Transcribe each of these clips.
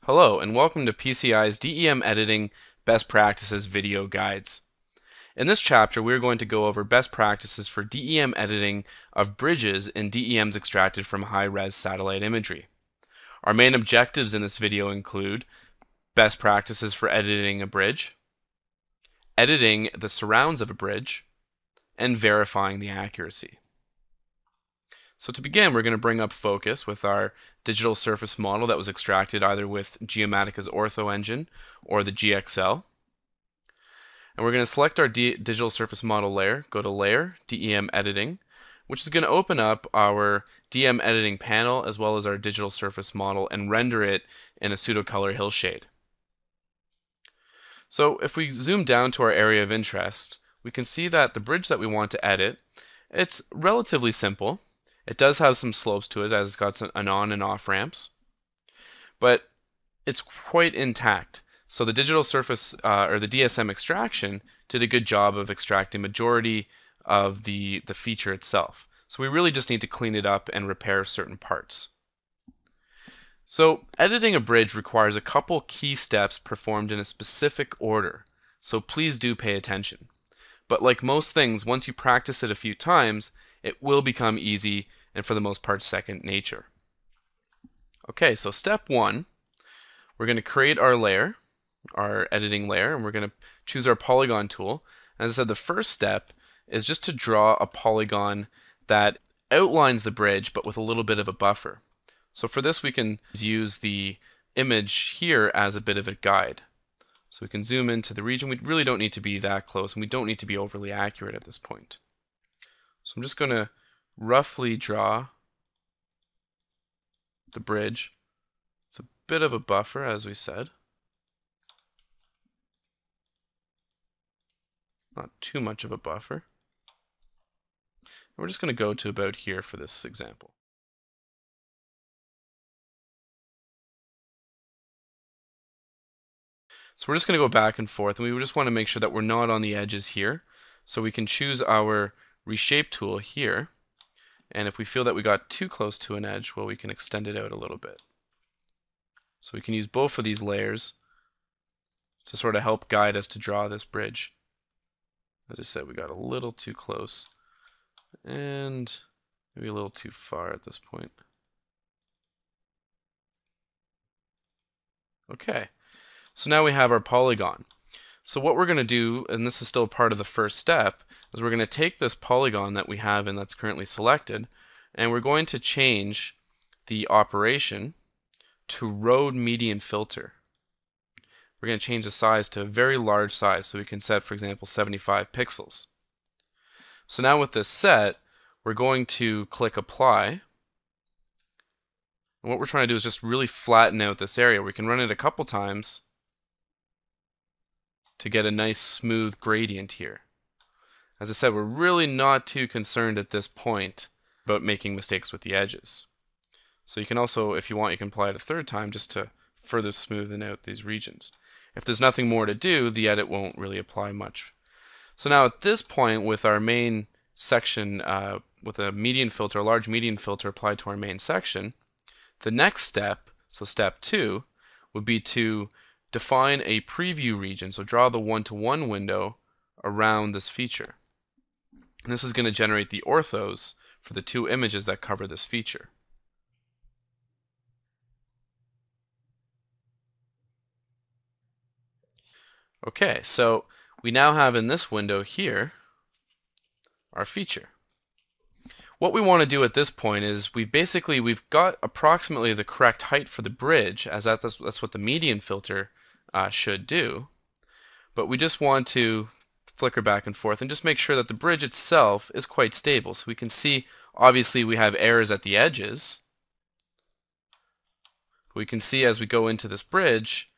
Hello and welcome to PCI's DEM Editing Best Practices video guides. In this chapter we are going to go over best practices for DEM editing of bridges in DEMs extracted from high-res satellite imagery. Our main objectives in this video include best practices for editing a bridge, editing the surrounds of a bridge, and verifying the accuracy. So to begin, we're going to bring up focus with our digital surface model that was extracted either with Geomatica's Ortho engine or the GXL. And we're going to select our digital surface model layer, go to Layer, DEM Editing, which is going to open up our DEM editing panel as well as our digital surface model and render it in a pseudo-color hillshade. So if we zoom down to our area of interest, we can see that the bridge that we want to edit, it's relatively simple. It does have some slopes to it as it's got an on and off ramps, but it's quite intact. So the digital surface or the DSM extraction did a good job of extracting majority of the feature itself. So we really just need to clean it up and repair certain parts. So editing a bridge requires a couple key steps performed in a specific order. So please do pay attention. But like most things, once you practice it a few times, it will become easy and for the most part second nature. Okay, so step one, we're going to create our layer, our editing layer, and we're going to choose our polygon tool. As I said, the first step is just to draw a polygon that outlines the bridge but with a little bit of a buffer. So for this we can use the image here as a bit of a guide. So we can zoom into the region. We really don't need to be that close and we don't need to be overly accurate at this point. So I'm just going to roughly draw the bridge with a bit of a buffer, as we said. Not too much of a buffer. And we're just going to go to about here for this example. So we're just going to go back and forth, and we just want to make sure that we're not on the edges here. So we can choose our reshape tool here, and if we feel that we got too close to an edge, well, we can extend it out a little bit. So we can use both of these layers to sort of help guide us to draw this bridge. As I said, we got a little too close and maybe a little too far at this point. Okay, so now we have our polygon. So what we're going to do, and this is still part of the first step, is we're going to take this polygon that we have and that's currently selected, and we're going to change the operation to road median filter. We're going to change the size to a very large size, so we can set, for example, 75 pixels. So now with this set, we're going to click Apply. And what we're trying to do is just really flatten out this area. We can run it a couple times to get a nice smooth gradient here. As I said, we're really not too concerned at this point about making mistakes with the edges. So you can also, if you want, you can apply it a third time just to further smoothen out these regions. If there's nothing more to do, the edit won't really apply much. So now at this point, with our main section, with a median filter, a large median filter applied to our main section, the next step, so step 2, would be to define a preview region. So draw the one-to-one window around this feature. And this is going to generate the orthos for the two images that cover this feature. Okay, so we now have in this window here our feature. What we want to do at this point is we've got approximately the correct height for the bridge, as that's what the median filter should do. But we just want to flicker back and forth and just make sure that the bridge itself is quite stable. So we can see, obviously, we have errors at the edges. We can see as we go into this bridge,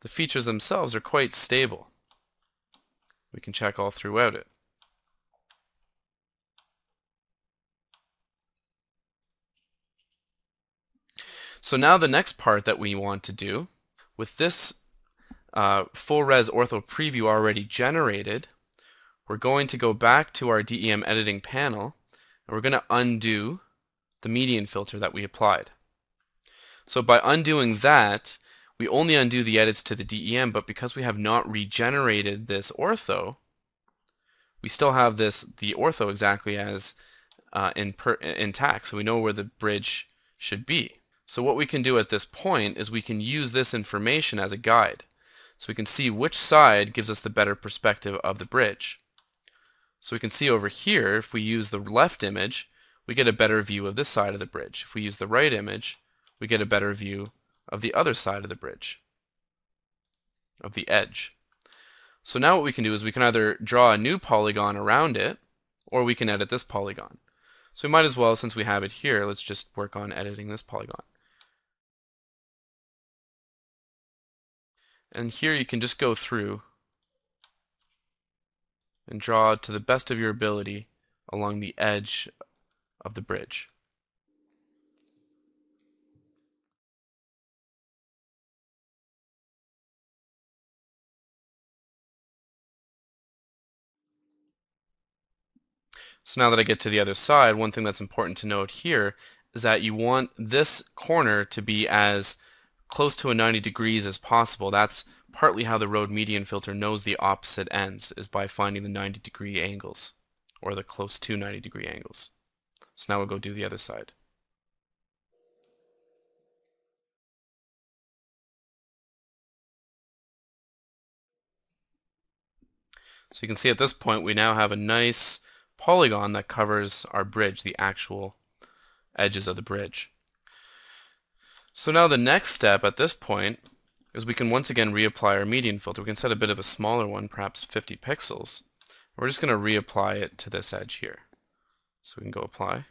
the features themselves are quite stable. We can check all throughout it. So now the next part that we want to do, with this full res ortho preview already generated, we're going to go back to our DEM editing panel and we're going to undo the median filter that we applied. So by undoing that, we only undo the edits to the DEM, but because we have not regenerated this ortho, we still have the ortho exactly as intact, so we know where the bridge should be. So what we can do at this point is we can use this information as a guide. So we can see which side gives us the better perspective of the bridge. So we can see over here, if we use the left image, we get a better view of this side of the bridge. If we use the right image, we get a better view of the other side of the bridge, of the edge. So now what we can do is we can either draw a new polygon around it, or we can edit this polygon. So we might as well, since we have it here, let's just work on editing this polygon. And here you can just go through and draw to the best of your ability along the edge of the bridge. So now that I get to the other side, one thing that's important to note here is that you want this corner to be as close to a 90 degrees as possible. That's partly how the road median filter knows the opposite ends, is by finding the 90-degree angles, or the close to 90-degree angles. So now we'll go do the other side. So you can see at this point we now have a nice polygon that covers our bridge, the actual edges of the bridge. So now the next step at this point is we can once again reapply our median filter. We can set a bit of a smaller one, perhaps 50 pixels. We're just going to reapply it to this edge here. So we can go apply.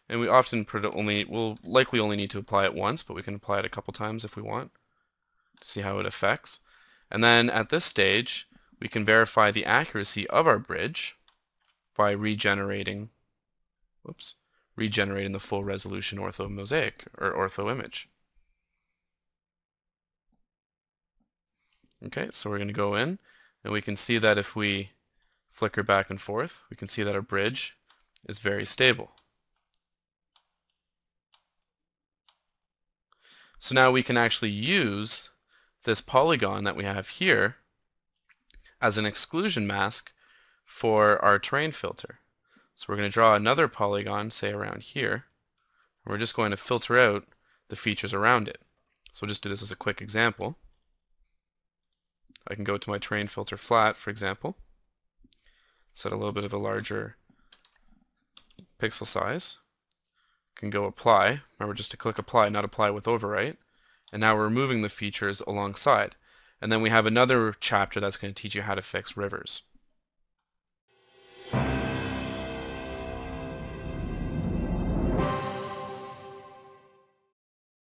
And we often will likely only need to apply it once, but we can apply it a couple times if we want to see how it affects. And then at this stage, we can verify the accuracy of our bridge by regenerating the full resolution ortho mosaic or ortho image. Okay, so we're going to go in and we can see that if we flicker back and forth, we can see that our bridge is very stable. So now we can actually use this polygon that we have here as an exclusion mask for our terrain filter. So we're going to draw another polygon, say around here, and we're just going to filter out the features around it. So we'll just do this as a quick example. I can go to my terrain filter flat, for example, set a little bit of a larger pixel size, can go apply. Remember just to click apply, not apply with overwrite. And now we're removing the features alongside. And then we have another chapter that's going to teach you how to fix rivers.